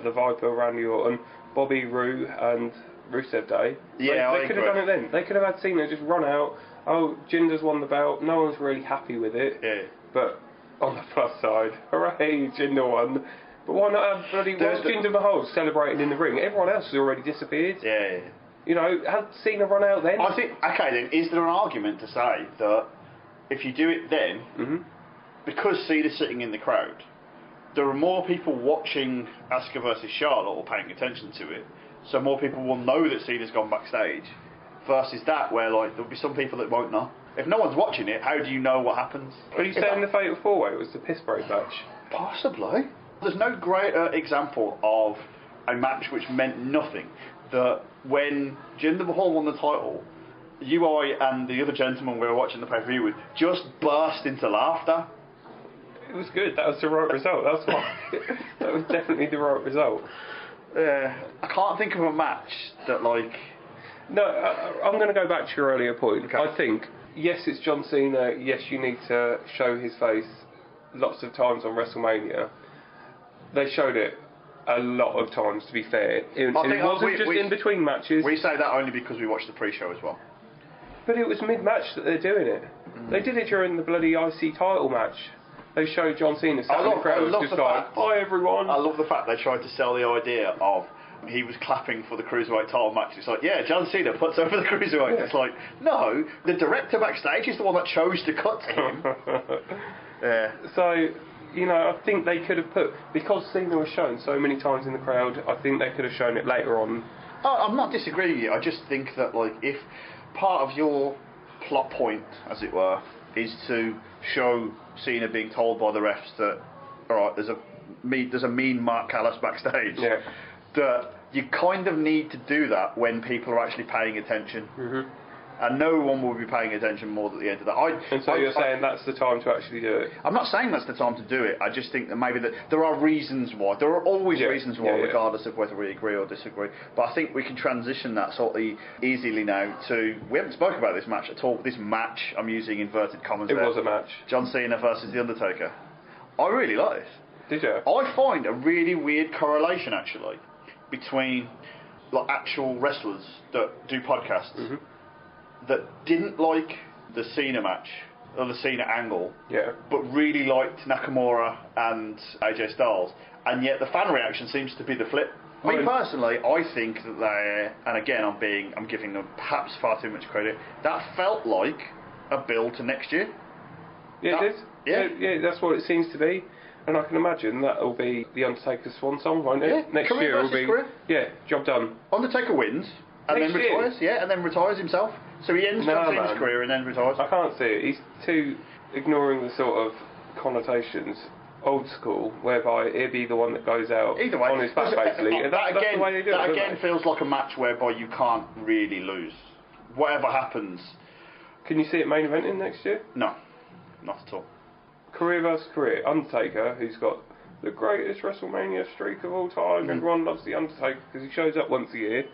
the Viper, Randy Orton, Bobby Roode and Rusev Day. Yeah, they could have done it then. They could have had Cena just run out, Jinder's won the belt, no one's really happy with it. Yeah. But on the plus side, hooray, Jinder won. But why not have bloody Jinder Mahal celebrating in the ring? Everyone else has already disappeared. Yeah. You know, had Cena run out then? I think, okay then, is there an argument to say that if you do it then, because Cena's sitting in the crowd, there are more people watching Asuka versus Charlotte or paying attention to it, so more people will know that Cena's gone backstage, versus that where like there'll be some people that won't know. If no one's watching it, how do you know what happens? Are you saying the Fatal 4-Way was the piss break match? Possibly. There's no greater example of a match which meant nothing. That when Jinder Mahal won the title, you, I, and the other gentleman we were watching the pay-per-view with just burst into laughter. It was good. That was the right result. That's what. That was definitely the right result. I can't think of a match that like. No, I'm going to go back to your earlier point. Okay. I think, yes, it's John Cena. Yes, you need to show his face lots of times on WrestleMania. They showed it a lot of times, to be fair. It wasn't just in between matches. We say that only because we watched the pre-show as well. But it was mid-match that they're doing it. They did it during the bloody IC title match. They showed John Cena sat in the crowd just like, hi everyone. I love the fact they tried to sell the idea of he was clapping for the Cruiserweight title match. It's like, yeah, John Cena puts over the Cruiserweight. Yeah. It's like, no, the director backstage is the one that chose to cut him. Yeah. So, you know, I think they could have put, because Cena was shown so many times in the crowd, I think they could have shown it later on. Oh, I'm not disagreeing with you. I just think that, like, if part of your plot point, as it were, is to show Cena being told by the refs that, alright, there's a mean Mark Callis backstage, that you kind of need to do that when people are actually paying attention. And no one will be paying attention more at the end of that. And so you're saying that's the time to actually do it? I'm not saying that's the time to do it. I just think that maybe there are reasons why. There are always reasons why, regardless of whether we agree or disagree. But I think we can transition that sort of easily now to... We haven't spoken about this match at all. This match, I'm using inverted commas there. It was a match. John Cena versus The Undertaker. I really like this. Did you? I find a really weird correlation, actually, between like actual wrestlers that do podcasts that didn't like the Cena match or the Cena angle, but really liked Nakamura and AJ Styles, and yet the fan reaction seems to be the flip. Me personally, I think that they're, and again, I'm giving them perhaps far too much credit. That felt like a build to next year. Yeah, it did. Yeah, that's what it seems to be. And I can imagine that will be the Undertaker's swan song, won't it? Yeah, next career year will versus be. career. Yeah, job done. Undertaker wins and Next then retires. year? Yeah, and then retires himself. So he ends John Cena's career and then retires. I can't see it. He's too ignoring the sort of connotations. Old school, whereby he'd be the one that goes out Either way, on his back, basically. That's the way they do it. That again feels like a match whereby you can't really lose. Whatever happens. Can you see it main eventing next year? No, not at all. Career versus career. Undertaker, who's got the greatest WrestleMania streak of all time. Everyone loves the Undertaker because he shows up once a year.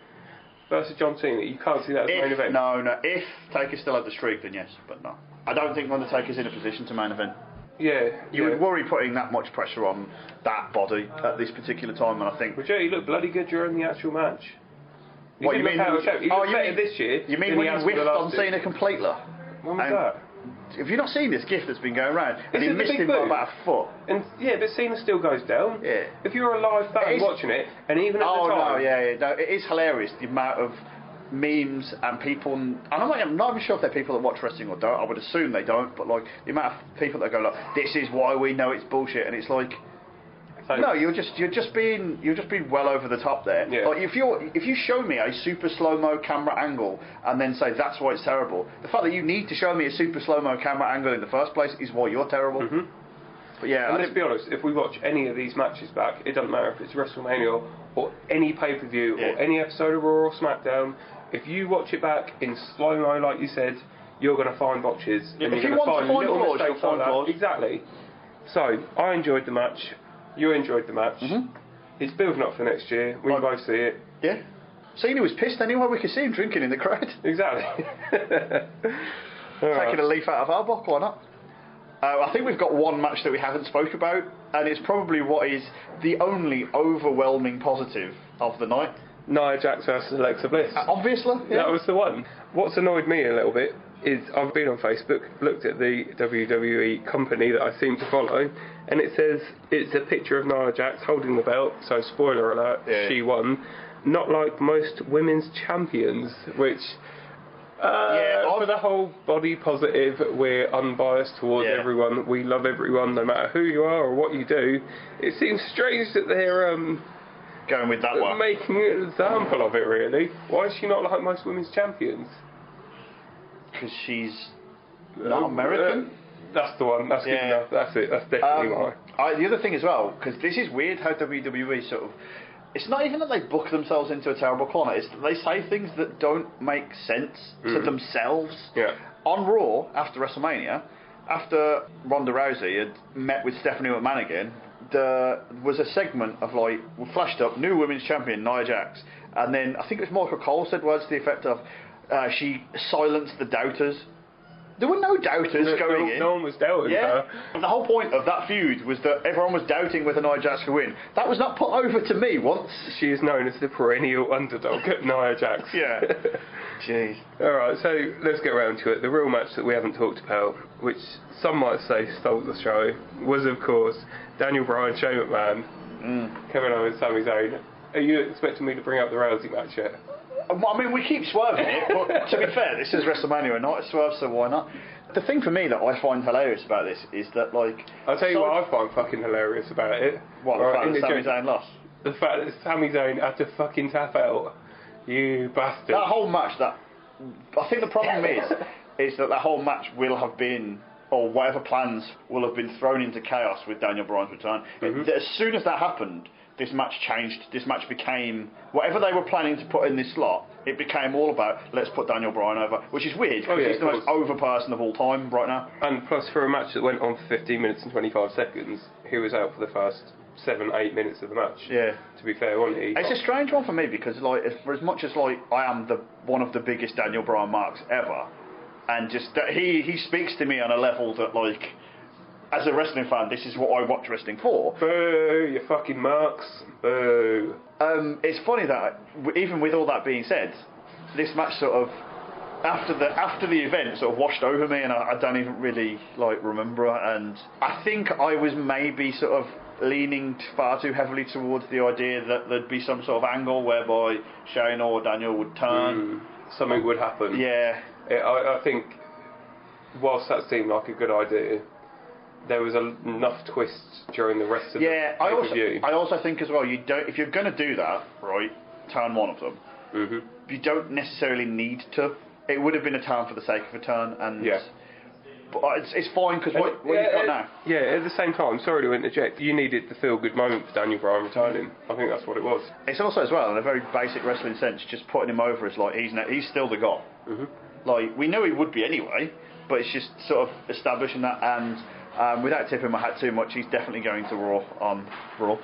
Versus John Cena. You can't see that as main event. No. If Taker still had the streak, then yes, but no. I don't think Undertaker's in a position to main event. Yeah. You would worry putting that much pressure on that body at this particular time, and I think... But yeah, he looked bloody good during the actual match. What, you mean... He looked better this year. You mean when he whiffed on Cena completely? When was that? Have you not seen this GIF that's been going around? And he missed him by about a foot. And yeah, but Cena still goes down. Yeah. If you're a live fan watching it, and even at the time... No, it is hilarious, the amount of memes and people, and I'm not even sure if they're people that watch wrestling or don't. I would assume they don't, but like the amount of people that go like, "This is why we know it's bullshit," and it's like, no, you're just being well over the top there. Yeah. Like if you show me a super slow mo camera angle and then say that's why it's terrible, the fact that you need to show me a super slow mo camera angle in the first place is why you're terrible. Mm-hmm. But yeah, and let's be honest, if we watch any of these matches back, it doesn't matter if it's WrestleMania or any pay-per-view or any episode of Raw or SmackDown. If you watch it back in slow-mo, like you said, you're going to find botches. Yeah, and if you're you going to want find to find little flaws, mistakes you'll find like that. flaws. Exactly. So, I enjoyed the match. You enjoyed the match. Mm-hmm. It's building up for next year. We can both see it. Yeah. Cena was pissed anyway. We could see him drinking in the crowd. Exactly. Taking a leaf out of our book, why not? I think we've got one match that we haven't spoke about, and it's probably what is the only overwhelming positive of the night. Nia Jax versus Alexa Bliss. Obviously, yeah. That was the one. What's annoyed me a little bit is I've been on Facebook, looked at the WWE company that I seem to follow, and it says it's a picture of Nia Jax holding the belt, so spoiler alert, she won. Not like most women's champions, which... for the whole body positive, we're unbiased towards everyone. We love everyone, no matter who you are or what you do. It seems strange that they're going with that one, making an example of it. Really, why is she not like most women's champions? Because she's not American. That's the one. That's good enough. That's it. That's definitely why. The other thing as well, because this is weird how WWE sort of. It's not even that they book themselves into a terrible corner, it's that they say things that don't make sense to themselves. Yeah. On Raw, after WrestleMania, after Ronda Rousey had met with Stephanie McMahon again, there was a segment of like, flashed up, new women's champion, Nia Jax, and then I think it was Michael Cole said words to the effect of, she silenced the doubters. There were no doubters going in. No one was doubting her. The whole point of that feud was that everyone was doubting whether Nia Jax could win. That was not put over to me once. She is known as the perennial underdog, Nia Jax. Yeah. Jeez. Alright, so let's get around to it. The real match that we haven't talked about, which some might say stole the show, was of course Daniel Bryan, Shane McMahon, Kevin Owens, Sami Zayn. Are you expecting me to bring up the Rousey match yet? I mean, we keep swerving it, but to be fair, this is WrestleMania and not a swerve, so why not? The thing for me that I find hilarious about this is that, like... I'll tell you what I find fucking hilarious about it. What, the fact that Sami Zayn lost? The fact that Sami Zayn had to fucking tap out. You bastard. That whole match, I think the problem is that whole match will have been, or whatever plans will have been thrown into chaos with Daniel Bryan's return. As soon as that happened, this match changed. This match became whatever they were planning to put in this slot. It became all about let's put Daniel Bryan over, which is weird because he's the most over person of all time right now. And plus, for a match that went on for 15 minutes and 25 seconds, he was out for the first 7-8 minutes of the match. Yeah. To be fair, wasn't he? It's a strange one for me because, like, for as much as like I am one of the biggest Daniel Bryan marks ever, and just that he speaks to me on a level that, like, as a wrestling fan, this is what I watch wrestling for. Boo, you fucking marks. Boo. It's funny that even with all that being said, this match sort of after the event sort of washed over me, and I don't even really like remember it. And I think I was maybe sort of leaning far too heavily towards the idea that there'd be some sort of angle whereby Shane or Daniel would turn. Something would happen. Yeah. I think, whilst that seemed like a good idea, there was enough twists during the rest of the pay-per-view. I also think as well, if you're going to do that, right, turn one of them, you don't necessarily need to. It would have been a turn for the sake of a turn, and but it's fine because what you've got now. Yeah, at the same time, sorry to interject, you needed the feel-good moment for Daniel Bryan returning. I think that's what it was. It's also as well, in a very basic wrestling sense, just putting him over as like he's still the guy. Like we knew he would be anyway, but it's just sort of establishing that. And without tipping my hat too much, he's definitely going to Raw on Raw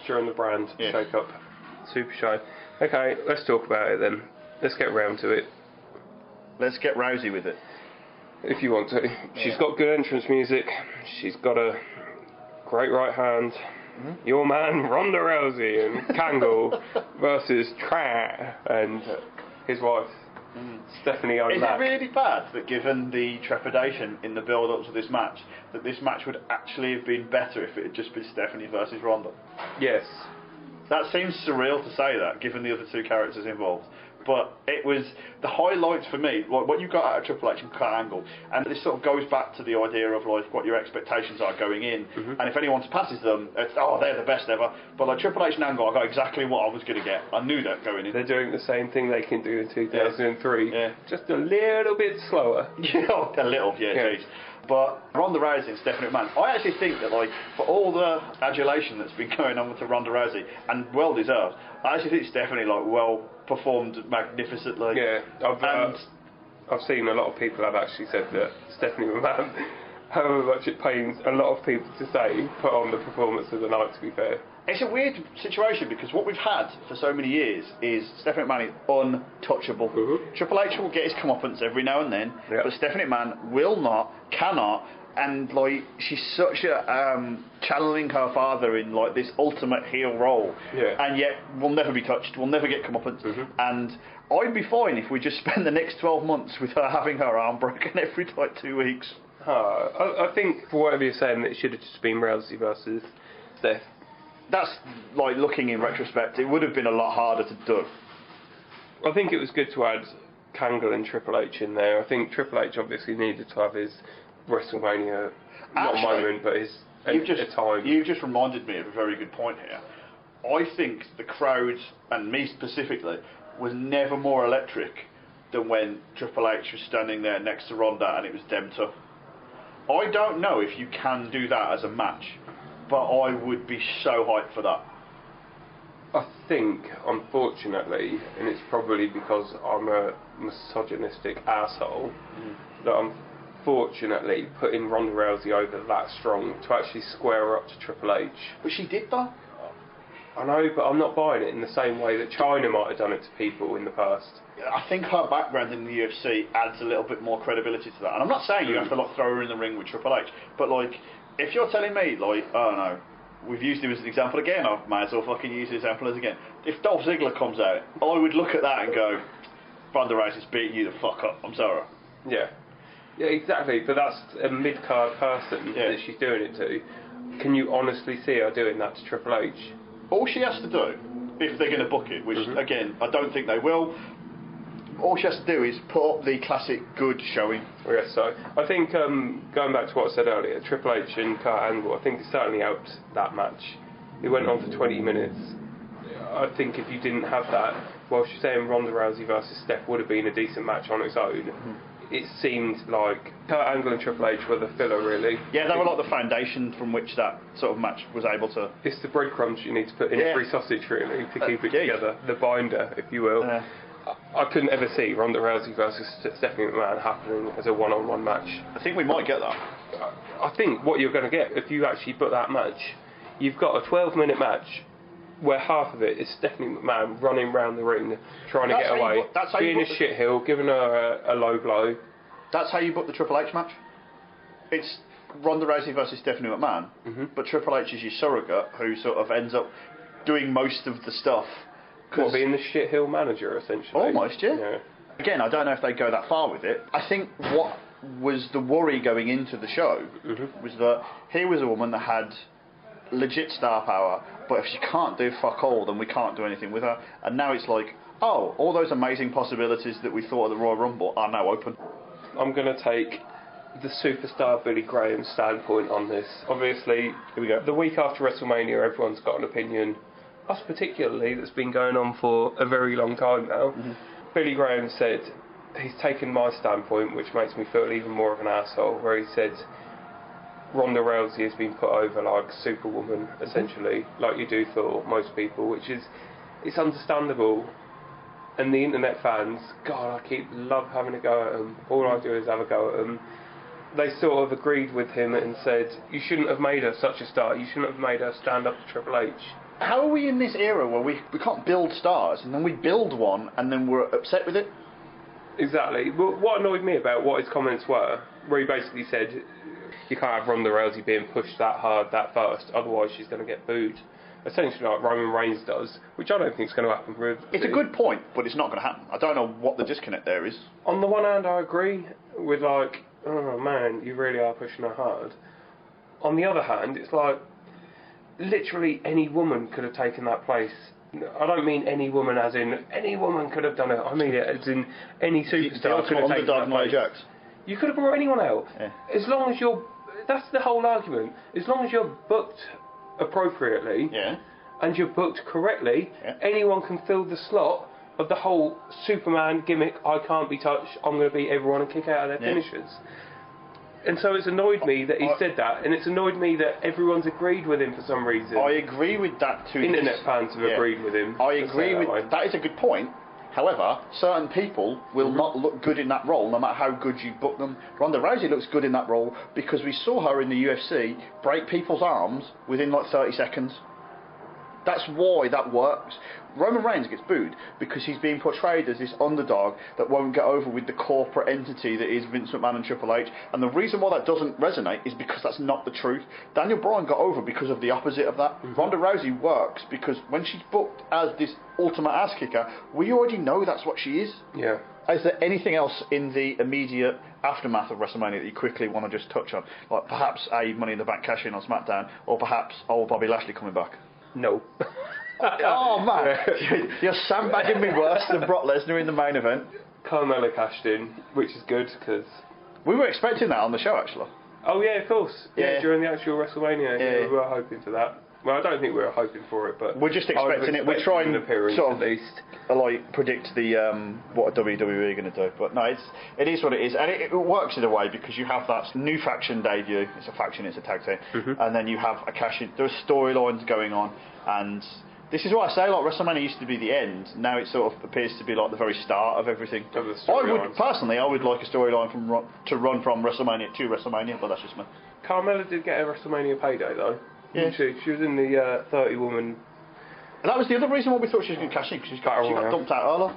during the brand shake-up. Super show. Okay, let's talk about it then. Let's get round to it. Let's get Rousey with it. If you want to. She's got good entrance music. She's got a great right hand. Your man Ronda Rousey and Kangle versus Tra and his wife Stephanie O'Mac. Is it really bad that, given the trepidation in the build-up to this match, that this match would actually have been better if it had just been Stephanie versus Ronda? Yes. That seems surreal to say that, given the other two characters involved. But it was the highlights for me, like what you got out of Triple H and Kurt Angle, and this sort of goes back to the idea of like what your expectations are going in, and if anyone surpasses them, it's they're the best ever. But like Triple H and Angle, I got exactly what I was going to get. I knew that going in. They're doing the same thing they can do in 2003, just a little bit slower. A little, geez. But Ronda Rousey and Stephanie McMahon, I actually think that, like, for all the adulation that's been going on with Ronda Rousey, and well deserved, I actually think Stephanie, like, well performed magnificently. Yeah, I've seen a lot of people have actually said that Stephanie McMahon, however much it pains a lot of people to say, put on the performance of the night, to be fair. It's a weird situation because what we've had for so many years is Stephanie McMahon is untouchable. Triple H will get his comeuppance every now and then, but Stephanie McMahon will not, cannot, and like she's such a channeling her father in like this ultimate heel role, and yet will never be touched, will never get comeuppance, and I'd be fine if we just spend the next 12 months with her having her arm broken every like 2 weeks. I think for whatever you're saying, it should have just been Rousey versus Steph. That's like looking in retrospect, it would have been a lot harder to do. I think it was good to add Kangle and Triple H in there. I think Triple H obviously needed to have his Wrestlemania, not moment, but his time. You've just reminded me of a very good point here. I think the crowd, and me specifically, was never more electric than when Triple H was standing there next to Ronda and it was them two. I don't know if you can do that as a match, but I would be so hyped for that. I think, unfortunately, and it's probably because I'm a misogynistic asshole, that unfortunately putting Ronda Rousey over that strong to actually square her up to Triple H. But she did though. I know, but I'm not buying it in the same way that China might have done it to people in the past. I think her background in the UFC adds a little bit more credibility to that. And I'm not saying you have to like throw her in the ring with Triple H, but like, if you're telling me, like, oh no, we've used him as an example again, I might as well fucking use the example as again. If Dolph Ziggler comes out, I would look at that and go, Ronda Rousey's beating you the fuck up, I'm sorry. Yeah, exactly, but that's a mid-card person that she's doing it to. Can you honestly see her doing that to Triple H? All she has to do, if they're going to book it, which again, I don't think they will, all she has to do is put up the classic good showing. Yes, so I think going back to what I said earlier, Triple H and Kurt Angle, I think it certainly helped that match. It went on for 20 minutes. I think if you didn't have that, whilst you're saying Ronda Rousey versus Steph would have been a decent match on its own, it seemed like Kurt Angle and Triple H were the filler, really. Yeah, they were like the foundation from which that sort of match was able to... It's the breadcrumbs you need to put in every sausage, really, to keep it together. The binder, if you will. I couldn't ever see Ronda Rousey versus Stephanie McMahon happening as a one-on-one match. I think we might get that. I think what you're going to get, if you actually put that match, you've got a 12-minute match where half of it is Stephanie McMahon running around the ring, trying to get away, being a shitheel, giving her a low blow. That's how you book the Triple H match. It's Ronda Rousey versus Stephanie McMahon, but Triple H is your surrogate who sort of ends up doing most of the stuff. What, being the shitheel manager, essentially? Almost, yeah. Again, I don't know if they go that far with it. I think what was the worry going into the show was that here was a woman that had legit star power, but if she can't do fuck all, then we can't do anything with her. And now it's like, oh, all those amazing possibilities that we thought of the Royal Rumble are now open. I'm going to take the superstar Billy Graham standpoint on this. Obviously, Here we go. the week after WrestleMania, everyone's got an opinion. Us particularly, that's been going on for a very long time now. Mm-hmm. Billy Graham said he's taken my standpoint, which makes me feel even more of an asshole, where he said Ronda Rousey has been put over like Superwoman, essentially, like you do for most people, which is, it's understandable. And the internet fans, God, I love having a go at them. All I do is have a go at them. They sort of agreed with him and said, you shouldn't have made her such a star. You shouldn't have made her stand up to Triple H. How are we in this era where we can't build stars, and then we build one, and then we're upset with it? Exactly. Well, what annoyed me about what his comments were, where he basically said, you can't have Ronda Rousey being pushed that hard that fast, otherwise she's going to get booed. Essentially like Roman Reigns does, which I don't think is going to happen. It's a good point, but it's not going to happen. I don't know what the disconnect there is. On the one hand, I agree with like, oh man, you really are pushing her hard. On the other hand, it's like, literally any woman could have taken that place. I don't mean any woman as in any woman could have done it. I mean it as in any superstar could have taken that place. Jax. You could have brought anyone out. Yeah. As long as you're... That's the whole argument. As long as you're booked appropriately and you're booked correctly, anyone can fill the slot of the whole Superman gimmick, I can't be touched, I'm going to beat everyone and kick out of their finishers. And so it's annoyed me that he said that, and it's annoyed me that everyone's agreed with him for some reason. I agree with that too. Internet fans have agreed with him. I agree with that. Is a good point. However, certain people will not look good in that role, no matter how good you book them. Ronda Rousey looks good in that role because we saw her in the UFC break people's arms within like 30 seconds. That's why that works. Roman Reigns gets booed because he's being portrayed as this underdog that won't get over with the corporate entity that is Vince McMahon and Triple H. And the reason why that doesn't resonate is because that's not the truth. Daniel Bryan got over because of the opposite of that. Ronda Rousey works because when she's booked as this ultimate ass kicker, we already know that's what she is. Yeah. Is there anything else in the immediate aftermath of WrestleMania that you quickly want to just touch on? Like perhaps a Money in the Bank cash-in on SmackDown, or perhaps old Bobby Lashley coming back? No. Oh man, you're sandbagging me worse than Brock Lesnar in the main event. Carmella cashed in, which is good because we were expecting that on the show actually. Oh yeah, of course. Yeah, during the actual WrestleMania, yeah. we were hoping for that. Well, I don't think we were hoping for it, but we're just expecting it. We're trying to sort of at least like predict the what WWE are going to do. But no, it is what it is, and it works in a way because you have that new faction debut. It's a faction, it's a tag team, and then you have a cash in. There's storylines going on, and this is why I say like WrestleMania used to be the end. Now it sort of appears to be like the very start of everything. I would like a storyline to run from WrestleMania to WrestleMania, but that's just me. Carmella did get a WrestleMania payday though. Yeah, she was in the 30-woman. And that was the other reason why we thought she was going to cash in, because she got dumped out early.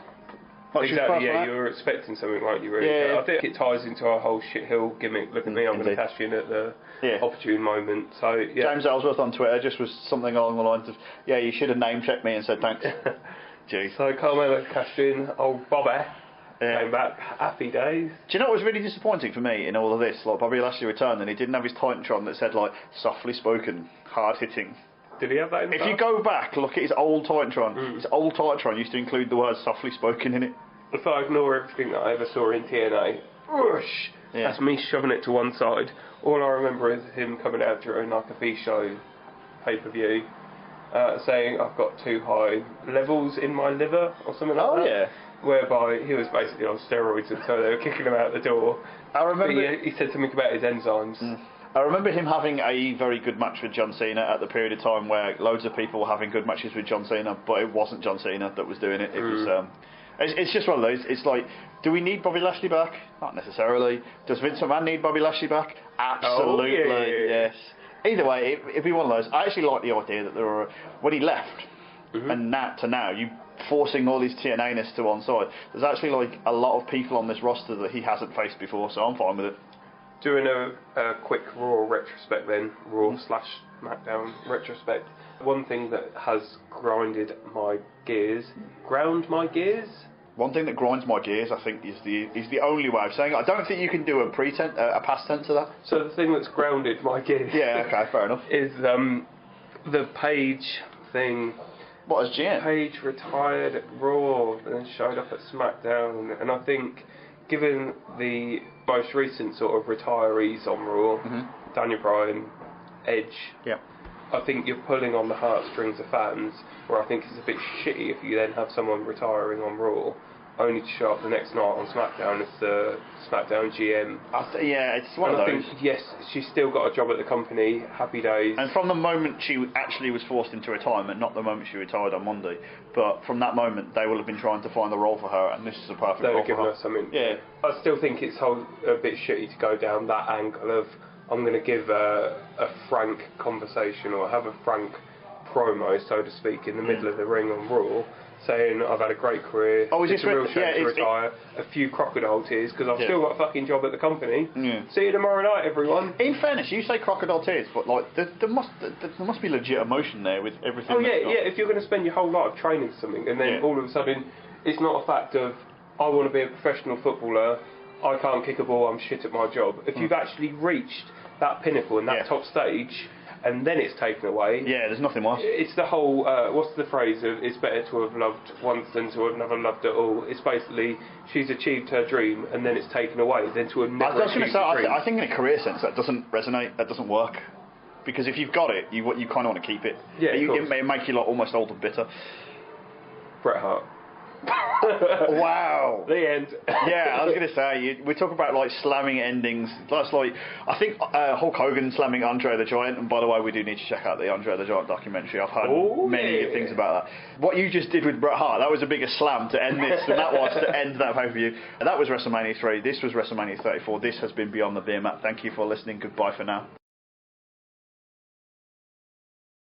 Like exactly, yeah, you were expecting something, weren't you, really? Yeah. I think it ties into our whole shithill gimmick. Look at me, I'm going to cash in at the opportune moment. So, yeah. James Ellsworth on Twitter just was something along the lines of, yeah, you should have name-checked me and said thanks. Jeez. So Carmella cashed in, old Bobby. Came back, happy days. Do you know what was really disappointing for me in all of this? Like Bobby Lashley returned and he didn't have his Titantron that said like softly spoken, hard hitting. Did he have that in the If you go back, look at his old Titantron. His old Titantron used to include the word softly spoken in it. If I ignore everything that I ever saw in TNA, whoosh, that's me shoving it to one side. All I remember is him coming out during like a V-show pay-per-view saying I've got too high levels in my liver or something like that. Oh yeah. Whereby he was basically on steroids until they were kicking him out the door. I remember he said something about his enzymes. I remember him having a very good match with John Cena at the period of time where loads of people were having good matches with John Cena, but it wasn't John Cena that was doing it. It was. It's just one of those. It's like, do we need Bobby Lashley back? Not necessarily. Does Vince McMahon need Bobby Lashley back? Absolutely. Yes. Either way, it'd be one of those. I actually like the idea that there were when he left, and now you forcing all these TNA-ness to one side. There's actually like a lot of people on this roster that he hasn't faced before, so I'm fine with it. Doing a quick Raw retrospect then, Raw/SmackDown retrospect. One thing that has ground my gears. One thing that grinds my gears, I think, is the only way of saying it. I don't think you can do a past tense of that. So the thing that's grounded my gears. Yeah, okay, fair enough. Is The Paige thing. What, as GM? Paige retired at Raw and then showed up at SmackDown, and I think, given the most recent sort of retirees on Raw, Daniel Bryan, Edge, I think you're pulling on the heartstrings of fans, where I think it's a bit shitty if you then have someone retiring on Raw, only to show up the next night on SmackDown as the SmackDown GM. It's one and of I those. think, yes, she's still got a job at the company, happy days. And from the moment she actually was forced into retirement, not the moment she retired on Monday, but from that moment they will have been trying to find a role for her, and this is a perfect role for her. Her something. Yeah. I still think it's a bit shitty to go down that angle of, I'm going to give a frank conversation or have a frank promo, so to speak, in the middle of the ring on Raw, saying I've had a great career, it's a real shame to retire, a few crocodile tears, because I've still got a fucking job at the company. See you tomorrow night, everyone. In fairness, you say crocodile tears, but like there must be legit emotion there with everything. Oh yeah, if you're going to spend your whole life training something, and then all of a sudden it's not a fact of, I want to be a professional footballer, I can't kick a ball, I'm shit at my job. If you've actually reached that pinnacle and that top stage, and then it's taken away. Yeah, there's nothing worse. It's the whole, what's the phrase of, it's better to have loved once than to have never loved at all. It's basically, she's achieved her dream and then it's taken away, than to have never achieved her dream. I think in a career sense that doesn't resonate, that doesn't work. Because if you've got it, you kind of want to keep it. Yeah, it may make you like almost old and bitter. Bret Hart. Wow. The end. Yeah, I was going to say, we talk about like slamming endings. That's like, I think Hulk Hogan slamming Andre the Giant, and by the way, we do need to check out the Andre the Giant documentary. I've heard many good things about that. What you just did with Bret Hart, that was a bigger slam to end this than that was to end that pay-per-view. And that was WrestleMania 3. This was WrestleMania 34. This has been Beyond the Beermat. Thank you for listening. Goodbye for now.